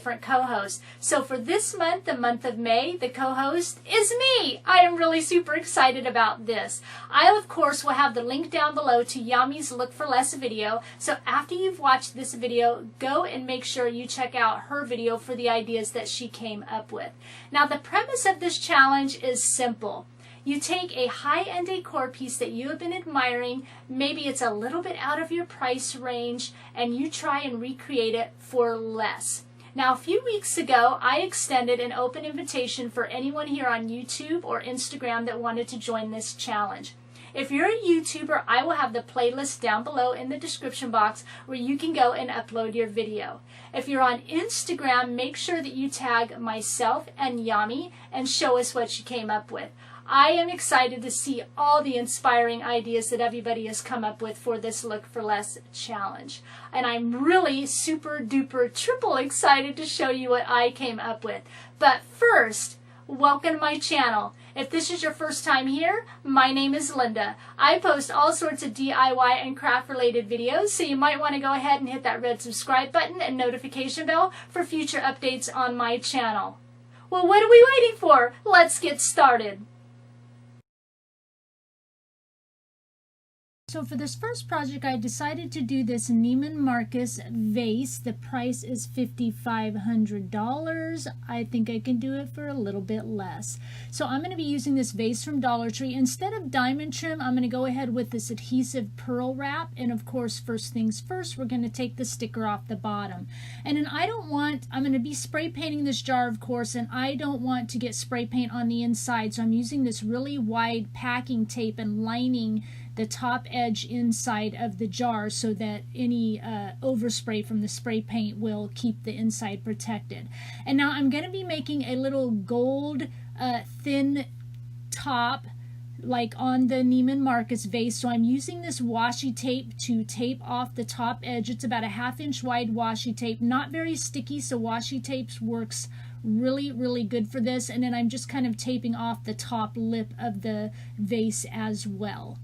different co-hosts. So for this month, the month of May, the co-host is me. I am really super excited about this. I, of course, will have the link down below to Yami's Look for Less video. So after you've watched this video, go and make sure you check out her video for the ideas that she came up with. Now, the premise of this challenge is simple. You take a high-end decor piece that you have been admiring, maybe it's a little bit out of your price range, and you try and recreate it for less. Now, a few weeks ago, I extended an open invitation for anyone here on YouTube or Instagram that wanted to join this challenge. If you're a YouTuber, I will have the playlist down below in the description box where you can go and upload your video. If you're on Instagram, make sure that you tag myself and Yami and show us what you came up with. I am excited to see all the inspiring ideas that everybody has come up with for this Look for Less challenge. And I'm really super duper triple excited to show you what I came up with. But first, welcome to my channel. If this is your first time here, my name is Linda. I post all sorts of DIY and craft related videos, so you might want to go ahead and hit that red subscribe button and notification bell for future updates on my channel. Well, what are we waiting for? Let's get started. So for this first project, I decided to do this Neiman Marcus vase. The price is $5,500. I think I can do it for a little bit less. So I'm going to be using this vase from Dollar Tree. Instead of diamond trim, I'm going to go ahead with this adhesive pearl wrap. And of course, first things first, we're going to take the sticker off the bottom. And then I'm going to be spray painting this jar, of course, and I don't want to get spray paint on the inside. So I'm using this really wide packing tape and lining the top edge inside of the jar so that any overspray from the spray paint will keep the inside protected. And now I'm going to be making a little gold thin top like on the Neiman Marcus vase. So I'm using this washi tape to tape off the top edge. It's about a 1/2 inch wide washi tape, not very sticky, so washi tape works really good for this. And then I'm just kind of taping off the top lip of the vase as well.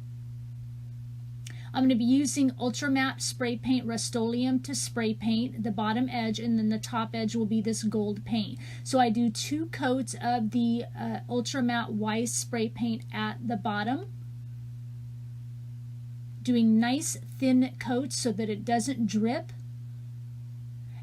I'm going to be using Ultra Matte Spray Paint Rust-Oleum to spray paint the bottom edge, and then the top edge will be this gold paint. So I do 2 coats of the Ultra Matte Weiss spray paint at the bottom, doing nice thin coats so that it doesn't drip.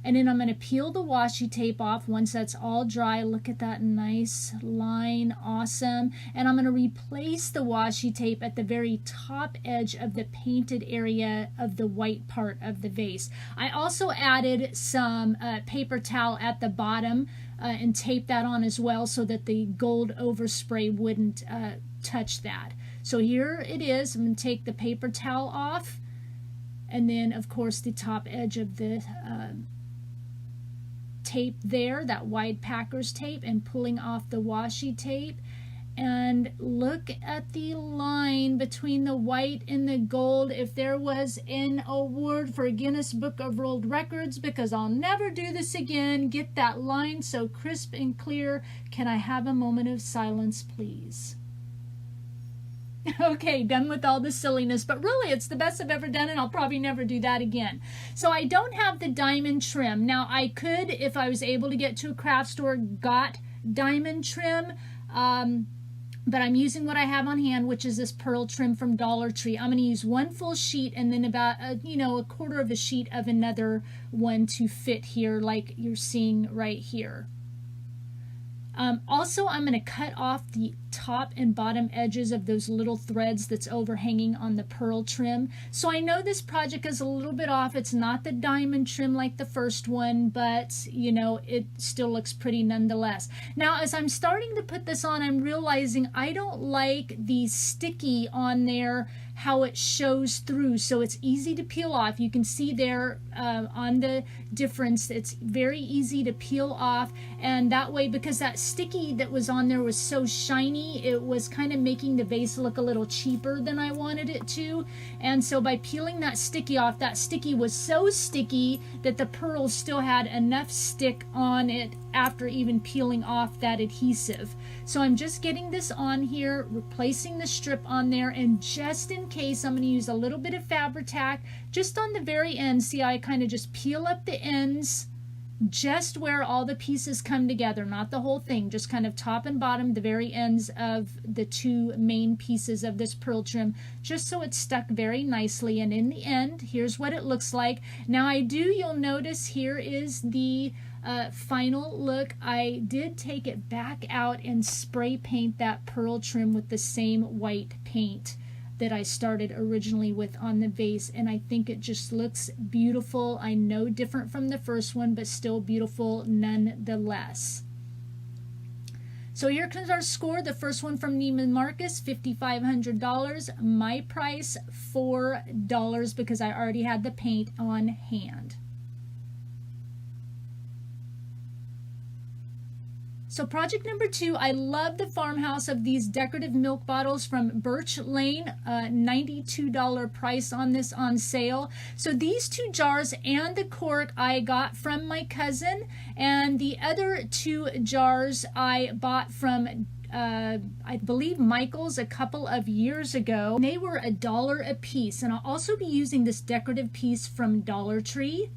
And then I'm going to peel the washi tape off once that's all dry. Look at that nice line, awesome. And I'm going to replace the washi tape at the very top edge of the painted area of the white part of the vase. I also added some paper towel at the bottom and taped that on as well so that the gold overspray wouldn't touch that. So here it is. I'm going to take the paper towel off, and then of course the top edge of the tape there, that wide packer's tape, and pulling off the washi tape. And look at the line between the white and the gold. If there was an award for Guinness Book of World Records, because I'll never do this again, get that line so crisp and clear. Can I have a moment of silence, please? Okay, done with all the silliness, but really it's the best I've ever done, and I'll probably never do that again. So I don't have the diamond trim. Now I could, if I was able to get to a craft store, got diamond trim, but I'm using what I have on hand, which is this pearl trim from Dollar Tree. I'm going to use 1 full sheet and then about a 1/4 of a sheet of another one to fit here, like you're seeing right here. Also, I'm going to cut off the top and bottom edges of those little threads that's overhanging on the pearl trim. So I know this project is a little bit off. It's not the diamond trim like the first one, but you know, it still looks pretty nonetheless. Now, as I'm starting to put this on, I'm realizing I don't like the sticky on there, how it shows through, so it's easy to peel off. You can see there on the difference, it's very easy to peel off, and that way, because that sticky that was on there was so shiny, it was kind of making the vase look a little cheaper than I wanted it to. And so by peeling that sticky off, that sticky was so sticky that the pearls still had enough stick on it after even peeling off that adhesive. So I'm just getting this on here, replacing the strip on there, and just in case, I'm going to use a little bit of Fabri-Tac just on the very end. See, I kind of just peel up the ends just where all the pieces come together, not the whole thing, just kind of top and bottom, the very ends of the two main pieces of this pearl trim, just so it's stuck very nicely. And in the end, here's what it looks like. Now you'll notice here is the final look. I did take it back out and spray paint that pearl trim with the same white paint that I started originally with on the vase, and I think it just looks beautiful. I know different from the first one, but still beautiful nonetheless. So here comes our score. The first one from Neiman Marcus, $5,500. My price, $4, because I already had the paint on hand. So project number 2, I love the Farmhouse of these decorative milk bottles from Birch Lane, $92 price on this on sale. So these 2 jars and the cork I got from my cousin, and the other 2 jars I bought from I believe Michael's a couple of years ago. They were $1 a piece, and I'll also be using this decorative piece from Dollar Tree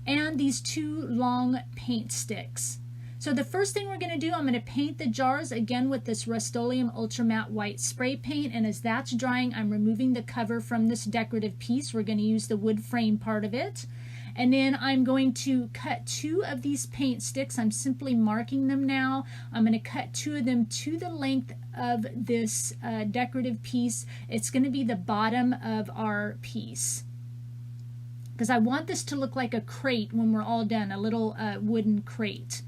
and these 2 long paint sticks. So the first thing we're going to do, I'm going to paint the jars again with this Rust-Oleum Ultra Matte White spray paint, and as that's drying, I'm removing the cover from this decorative piece. We're going to use the wood frame part of it. And then I'm going to cut 2 of these paint sticks. I'm simply marking them now. I'm going to cut 2 of them to the length of this decorative piece. It's going to be the bottom of our piece, because I want this to look like a crate when we're all done, a little wooden crate.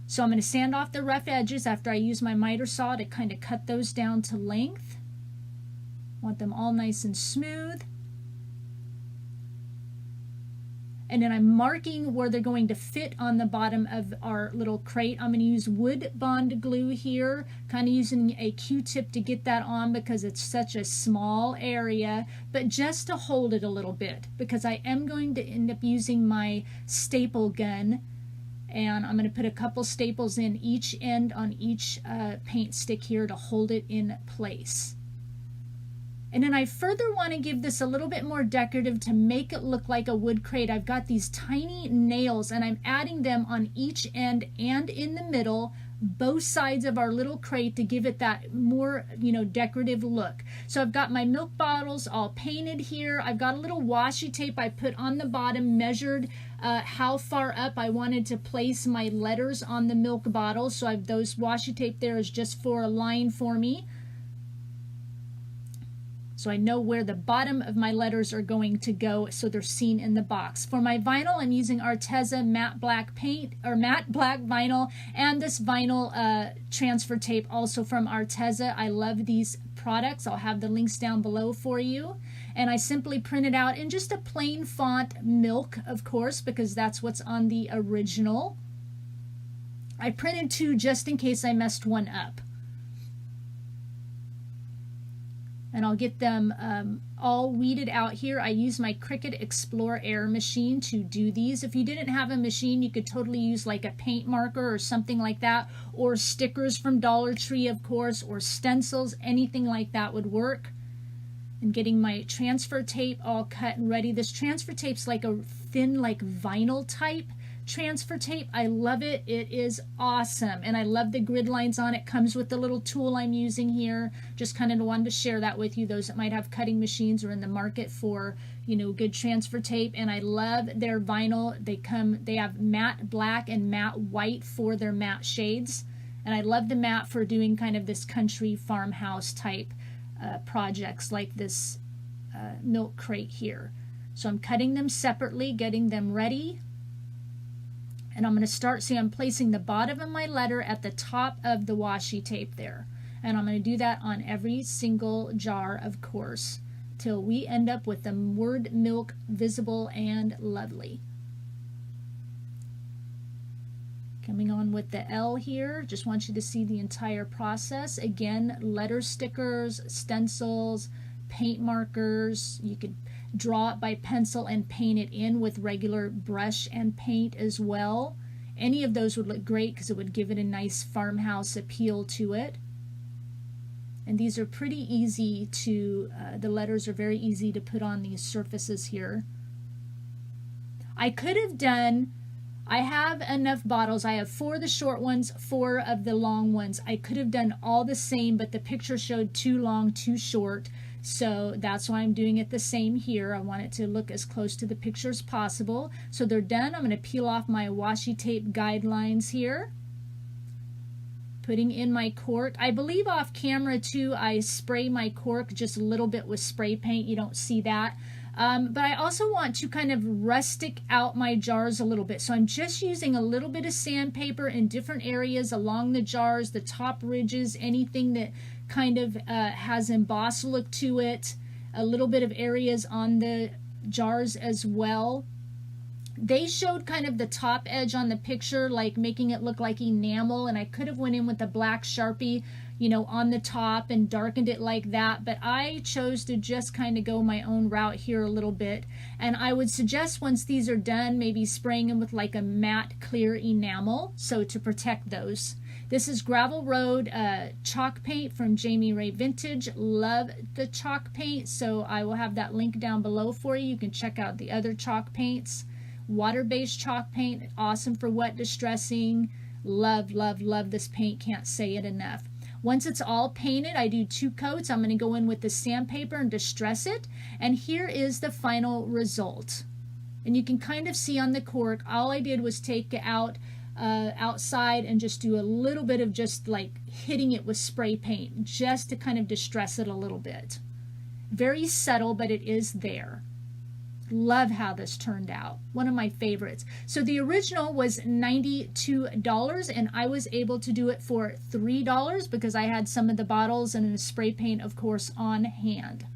So I'm going to sand off the rough edges after I use my miter saw to kind of cut those down to length. Want them all nice and smooth. And then I'm marking where they're going to fit on the bottom of our little crate. I'm going to use wood bond glue here, kind of using a Q-tip to get that on because it's such a small area, but just to hold it a little bit, because I am going to end up using my staple gun. And I'm going to put a couple staples in each end on each paint stick here to hold it in place. And then I further want to give this a little bit more decorative to make it look like a wood crate. I've got these tiny nails, and I'm adding them on each end and in the middle, both sides of our little crate, to give it that more, decorative look. So I've got my milk bottles all painted here. I've got a little washi tape I put on the bottom, measured how far up I wanted to place my letters on the milk bottle. So I've those washi tape there is just for a line for me, so I know where the bottom of my letters are going to go, so they're seen in the box. For my vinyl, I'm using Arteza matte black paint, or matte black vinyl, and this vinyl transfer tape also from Arteza. I love these products. I'll have the links down below for you. And I simply print it out in just a plain font, milk, of course, because that's what's on the original. I printed 2 just in case I messed one up. And I'll get them all weeded out here. I use my Cricut Explore Air machine to do these. If you didn't have a machine, you could totally use like a paint marker or something like that, or stickers from Dollar Tree, of course, or stencils. Anything like that would work. And getting my transfer tape all cut and ready. This transfer tape's like a thin, like vinyl type transfer tape. I love it. It is awesome, and I love the grid lines on it. Comes with the little tool I'm using here. Just kind of wanted to share that with you, those that might have cutting machines or in the market for good transfer tape. And I love their vinyl. They have matte black and matte white for their matte shades, and I love the matte for doing kind of this country farmhouse type projects like this milk crate here. So I'm cutting them separately, getting them ready. And I'm going to start, see, I'm placing the bottom of my letter at the top of the washi tape there. And I'm going to do that on every single jar, of course, till we end up with the word milk visible and lovely. Coming on with the L here, just want you to see the entire process. Again, letter stickers, stencils, paint markers. You could draw it by pencil and paint it in with regular brush and paint as well. Any of those would look great because it would give it a nice farmhouse appeal to it. And these are pretty easy to, the letters are very easy to put on these surfaces here. I could have done I have enough bottles. I have 4 of the short ones, 4 of the long ones. I could have done all the same, but the picture showed too long, too short. So that's why I'm doing it the same here. I want it to look as close to the picture as possible. So they're done. I'm going to peel off my washi tape guidelines here. Putting in my cork. I believe off camera too, I spray my cork just a little bit with spray paint. You don't see that. But I also want to kind of rustic out my jars a little bit. So I'm just using a little bit of sandpaper in different areas along the jars, the top ridges, anything that kind of has embossed look to it, a little bit of areas on the jars as well. They showed kind of the top edge on the picture, like making it look like enamel, and I could have went in with a black Sharpie, you know, on the top and darkened it like that, but I chose to just kind of go my own route here a little bit. And I would suggest once these are done, maybe spraying them with like a matte clear enamel, so to protect those. This is Gravel Road chalk paint from Jamie Ray Vintage. Love the chalk paint, so I will have that link down below for you. You can check out the other chalk paints. Water-based chalk paint, awesome for wet distressing. Love, love, love this paint, can't say it enough. Once it's all painted, I do 2 coats. I'm going to go in with the sandpaper and distress it. And here is the final result. And you can kind of see on the cork, all I did was take it out outside and just do a little bit of just like hitting it with spray paint, just to kind of distress it a little bit. Very subtle, but it is there. Love how this turned out. One of my favorites. So the original was $92 and I was able to do it for $3 because I had some of the bottles and a spray paint, of course, on hand.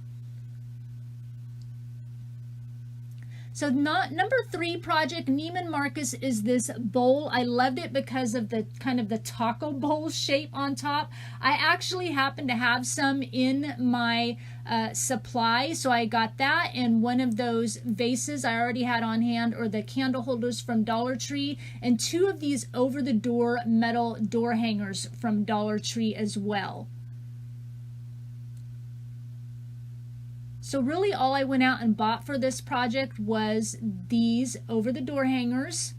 So number 3 project, Neiman Marcus, is this bowl. I loved it because of the kind of the taco bowl shape on top. I actually happen to have some in my supply, so I got that and one of those vases I already had on hand, or the candle holders from Dollar Tree, and 2 of these over-the-door metal door hangers from Dollar Tree as well. So really all I went out and bought for this project was these over the door hangers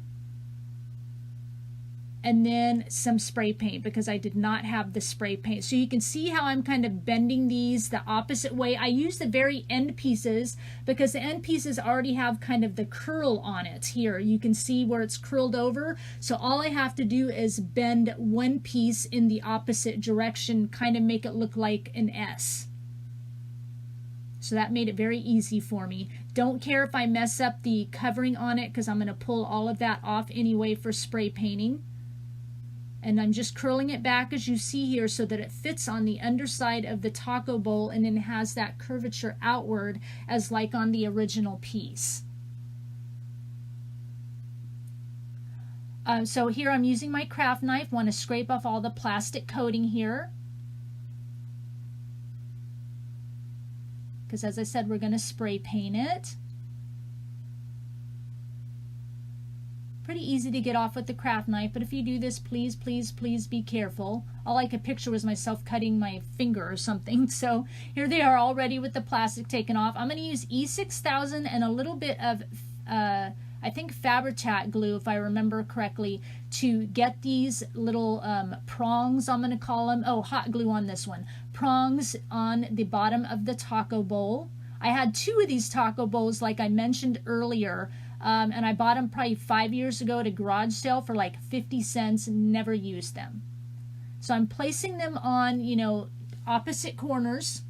and then some spray paint because I did not have the spray paint. So you can see how I'm kind of bending these the opposite way. I use the very end pieces because the end pieces already have kind of the curl on it here. You can see where it's curled over. So all I have to do is bend one piece in the opposite direction, kind of make it look like an S. So that made it very easy for me. Don't care if I mess up the covering on it because I'm going to pull all of that off anyway for spray painting. And I'm just curling it back as you see here so that it fits on the underside of the taco bowl and then has that curvature outward as like on the original piece. So here I'm using my craft knife. Want to scrape off all the plastic coating here. Because as I said, we're going to spray paint it. Pretty easy to get off with the craft knife, but if you do this, please, please, please be careful. All I could picture was myself cutting my finger or something. So here they are already with the plastic taken off. I'm going to use E6000 and a little bit of, I think, Fabri-Tac glue, if I remember correctly, to get these little prongs, I'm going to call them. Oh, hot glue on this one. Prongs on the bottom of the taco bowl. I had 2 of these taco bowls like I mentioned earlier, and I bought them probably 5 years ago at a garage sale for like 50 cents, never used them. So I'm placing them on, you know, opposite corners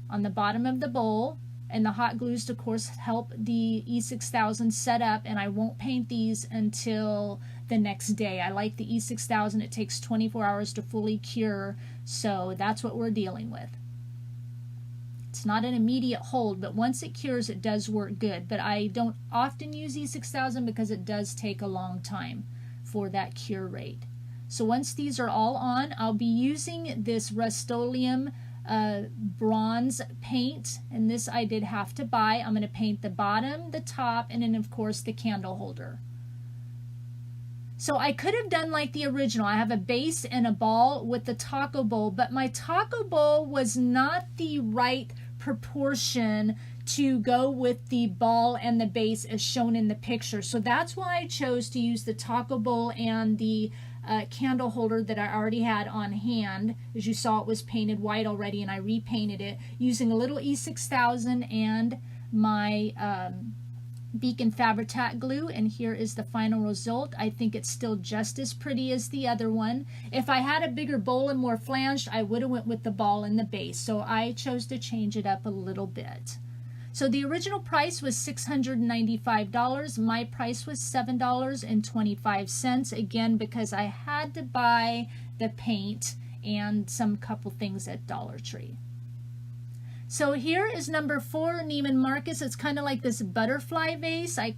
on the bottom of the bowl, and the hot glues, of course, help the E6000 set up, and I won't paint these until the next day. I like the E6000. It takes 24 hours to fully cure, so that's what we're dealing with. It's not an immediate hold, but once it cures, it does work good. But I don't often use E6000 because it does take a long time for that cure rate. So once these are all on, I'll be using this Rust-Oleum bronze paint, and this I did have to buy. I'm going to paint the bottom, the top, and then of course the candle holder. So I could have done like the original. I have a base and a ball with the taco bowl, but my taco bowl was not the right proportion to go with the ball and the base as shown in the picture. So that's why I chose to use the taco bowl and the candle holder that I already had on hand. As you saw, it was painted white already, and I repainted it using a little E6000 and my Beacon Fabri-Tac glue, and here is the final result. I think it's still just as pretty as the other one. If I had a bigger bowl and more flanged, I would have went with the ball and the base, so I chose to change it up a little bit. So the original price was $695. My price was $7.25, again because I had to buy the paint and some couple things at Dollar Tree. So here is number 4, Neiman Marcus. It's kind of like this butterfly vase. I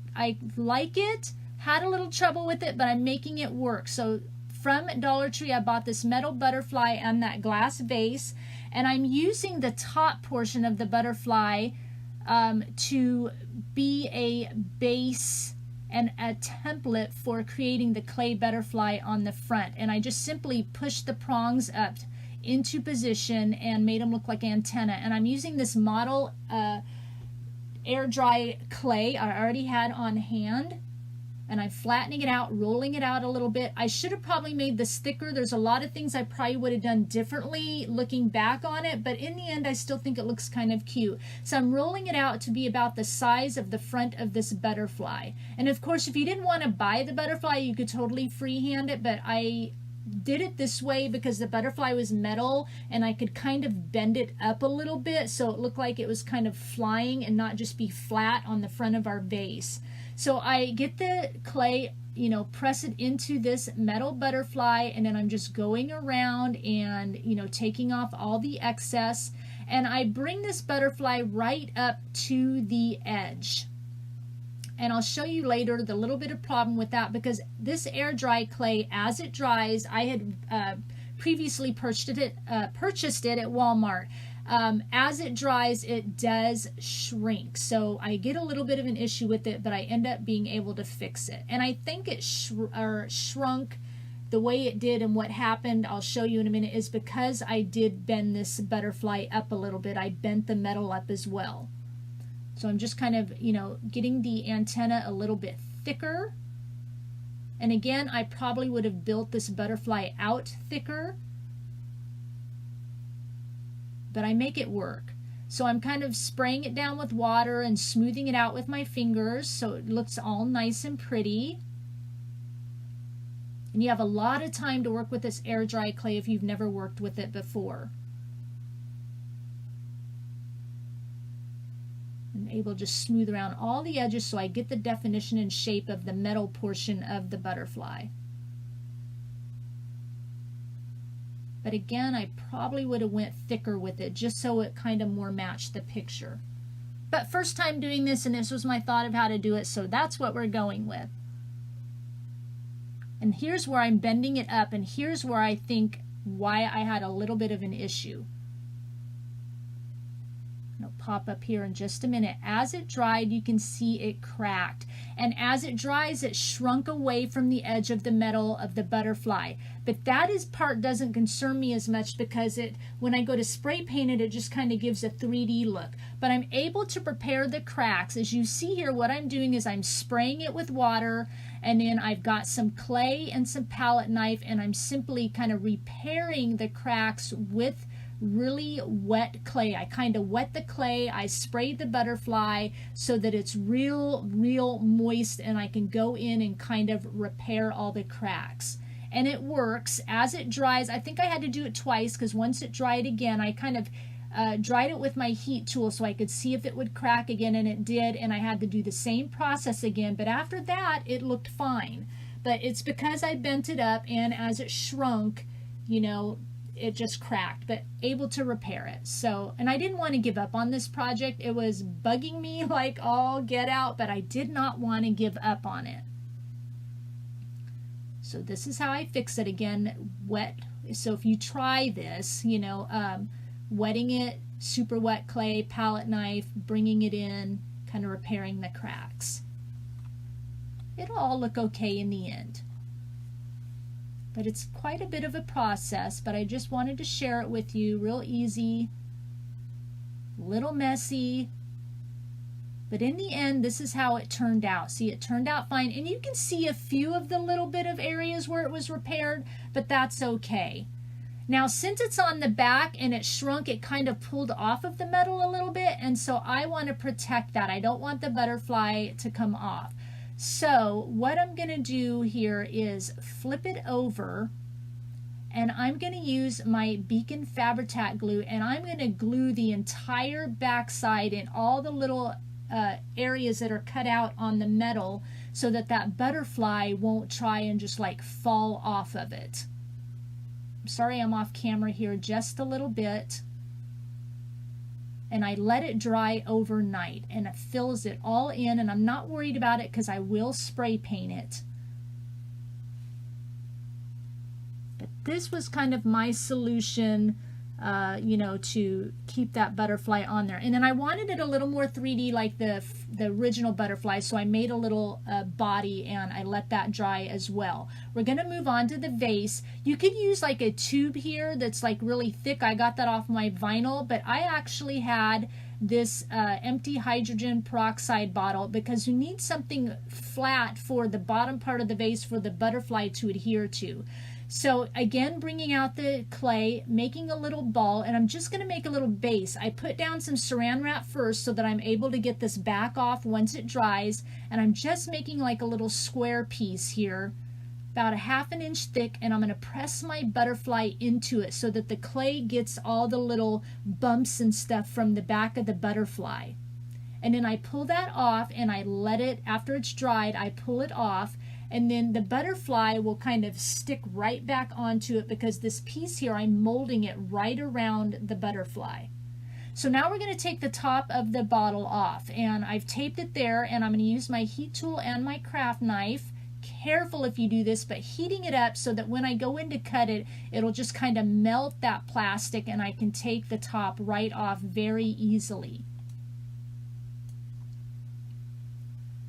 like it. Had a little trouble with it, but I'm making it work. So from Dollar Tree, I bought this metal butterfly and that glass vase, and I'm using the top portion of the butterfly to be a base and a template for creating the clay butterfly on the front. And I just simply pushed the prongs up into position and made them look like antenna. And I'm using this model air dry clay I already had on hand, and I'm flattening it out, rolling it out a little bit. I should have probably made this thicker. There's a lot of things I probably would have done differently looking back on it, but in the end I still think it looks kind of cute. So I'm rolling it out to be about the size of the front of this butterfly. And of course, if you didn't want to buy the butterfly, you could totally freehand it, but I did it this way because the butterfly was metal and I could kind of bend it up a little bit so it looked like it was kind of flying and not just be flat on the front of our vase. So I get the clay, press it into this metal butterfly, and then I'm just going around and, taking off all the excess, and I bring this butterfly right up to the edge. And I'll show you later the little bit of problem with that, because this air dry clay, as it dries, I had previously purchased it at Walmart. As it dries, it does shrink. So I get a little bit of an issue with it, but I end up being able to fix it. And I think it shrunk the way it did, and what happened, I'll show you in a minute, is because I did bend this butterfly up a little bit. I bent the metal up as well. So I'm just kind of, getting the antenna a little bit thicker. And again, I probably would have built this butterfly out thicker, but I make it work. So I'm kind of spraying it down with water and smoothing it out with my fingers so it looks all nice and pretty. And you have a lot of time to work with this air dry clay if you've never worked with it before. I'm able to just smooth around all the edges so I get the definition and shape of the metal portion of the butterfly. But again, I probably would have went thicker with it just so it kind of more matched the picture. But first time doing this, and this was my thought of how to do it, so that's what we're going with. And here's where I'm bending it up, and here's where I think why I had a little bit of an issue. It'll pop up here in just a minute. As it dried, you can see it cracked. And as it dries, it shrunk away from the edge of the metal of the butterfly. But that part doesn't concern me as much because when I go to spray paint it, it just kind of gives a 3D look. But I'm able to prepare the cracks. As you see here, what I'm doing is I'm spraying it with water, and then I've got some clay and some palette knife, and I'm simply kind of repairing the cracks with really wet clay. I kind of wet the clay, I sprayed the butterfly so that it's real moist, and I can go in and kind of repair all the cracks. And it works. As it dries, I think I had to do it twice because once it dried again, I kind of dried it with my heat tool so I could see if it would crack again, and it did, and I had to do the same process again. But after that, it looked fine. But it's because I bent it up, and as it shrunk, it just cracked, but able to repair it. So, and I didn't want to give up on this project. It was bugging me like all get out, but I did not want to give up on it. So this is how I fix it. Again, wet. So if you try this, wetting it, super wet clay, palette knife, bringing it in, kind of repairing the cracks. It'll all look okay in the end. But it's quite a bit of a process, but I just wanted to share it with you. Real easy, little messy, But in the end, this is how it turned out. See, it turned out fine. And you can see a few of the little bit of areas where it was repaired, but that's okay. Now, since it's on the back and it shrunk, it kind of pulled off of the metal a little bit. And so I want to protect that. I don't want the butterfly to come off. So what I'm going to do here is flip it over, and I'm going to use my Beacon Fabri-Tac glue, and I'm going to glue the entire backside and all the little areas that are cut out on the metal so that that butterfly won't try and just like fall off of it. I'm sorry I'm off camera here just a little bit. And I let it dry overnight, and it fills it all in, and I'm not worried about it because I will spray paint it. But this was kind of my solution, you know, to keep that butterfly on there. And then I wanted it a little more 3D like the original butterfly, so I made a little body and I let that dry as well. We're going to move on to the vase. You could use like a tube here that's like really thick. I got that off my vinyl, but I actually had this empty hydrogen peroxide bottle because you need something flat for the bottom part of the vase for the butterfly to adhere to. So again, bringing out the clay, making a little ball, and I'm just going to make a little base. I put down some saran wrap first so that I'm able to get this back off once it dries, and I'm just making like a little square piece here, about a ½ inch thick, and I'm going to press my butterfly into it so that the clay gets all the little bumps and stuff from the back of the butterfly. And then I pull that off, and I let it, after it's dried, I pull it off. And then the butterfly will kind of stick right back onto it because this piece here, I'm molding it right around the butterfly. So now we're going to take the top of the bottle off, and I've taped it there, and I'm going to use my heat tool and my craft knife. Careful if you do this, but heating it up so that when I go in to cut it, it'll just kind of melt that plastic and I can take the top right off very easily.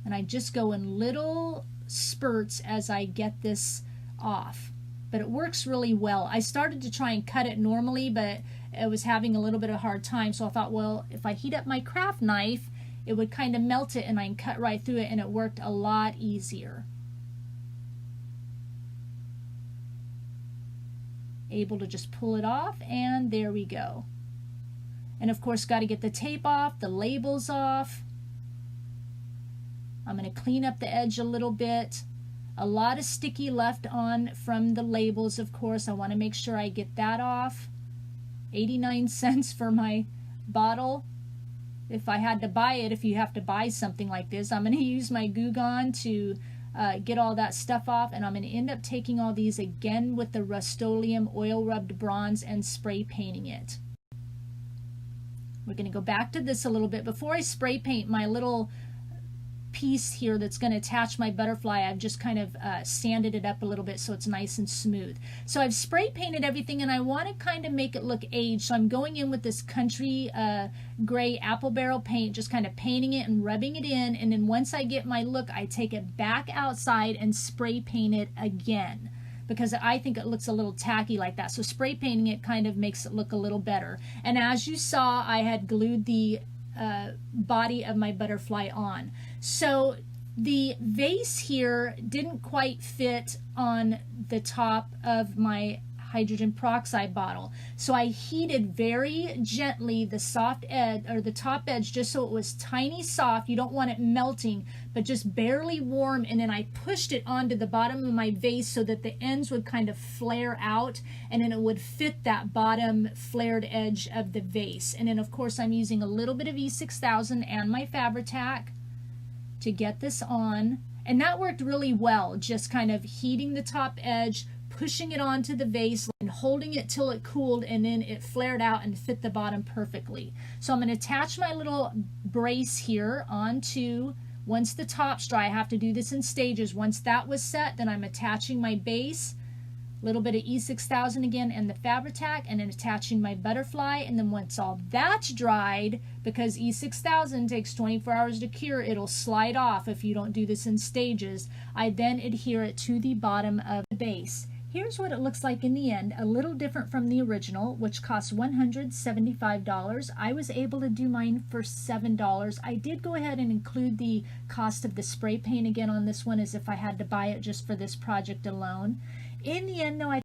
And I just go in little spurts as I get this off, but it works really well. I started to try and cut it normally, but I was having a little bit of a hard time, so I thought, well, if I heat up my craft knife, it would kind of melt it and I can cut right through it, and it worked a lot easier. Able to just pull it off, and there we go. And of course, got to get the tape off, the labels off. I'm going to clean up the edge a little bit. A lot of sticky left on from the labels, of course. I want to make sure I get that off. 89 cents for my bottle. If I had to buy it, if you have to buy something like this, I'm going to use my Goo Gone to get all that stuff off, and I'm going to end up taking all these again with the Rust-Oleum oil rubbed bronze and spray painting it. We're going to go back to this a little bit. Before I spray paint my little piece here that's going to attach my butterfly, I've just kind of sanded it up a little bit so it's nice and smooth. So I've spray painted everything, and I want to kind of make it look aged, so I'm going in with this country gray apple barrel paint, just kind of painting it and rubbing it in, and then once I get my look, I take it back outside and spray paint it again because I think it looks a little tacky like that. So spray painting it kind of makes it look a little better. And as you saw, I had glued the body of my butterfly on. So the vase here didn't quite fit on the top of my hydrogen peroxide bottle. So I heated very gently the soft edge, or the top edge, just so it was tiny soft. You don't want it melting, but just barely warm. And then I pushed it onto the bottom of my vase so that the ends would kind of flare out, and then it would fit that bottom flared edge of the vase. And then of course I'm using a little bit of E6000 and my Fabri-Tac to get this on. And that worked really well, just kind of heating the top edge, pushing it onto the vase and holding it till it cooled, and then it flared out and fit the bottom perfectly. So I'm going to attach my little brace here onto, once the top's dry, I have to do this in stages. Once that was set, then I'm attaching my base, a little bit of E6000 again and the Fabri-Tac, and then attaching my butterfly. And then once all that's dried, because E6000 takes 24 hours to cure, it'll slide off if you don't do this in stages, I then adhere it to the bottom of the base. Here's what it looks like in the end, a little different from the original, which cost $175. I was able to do mine for $7. I did go ahead and include the cost of the spray paint again on this one as if I had to buy it just for this project alone. In the end though, I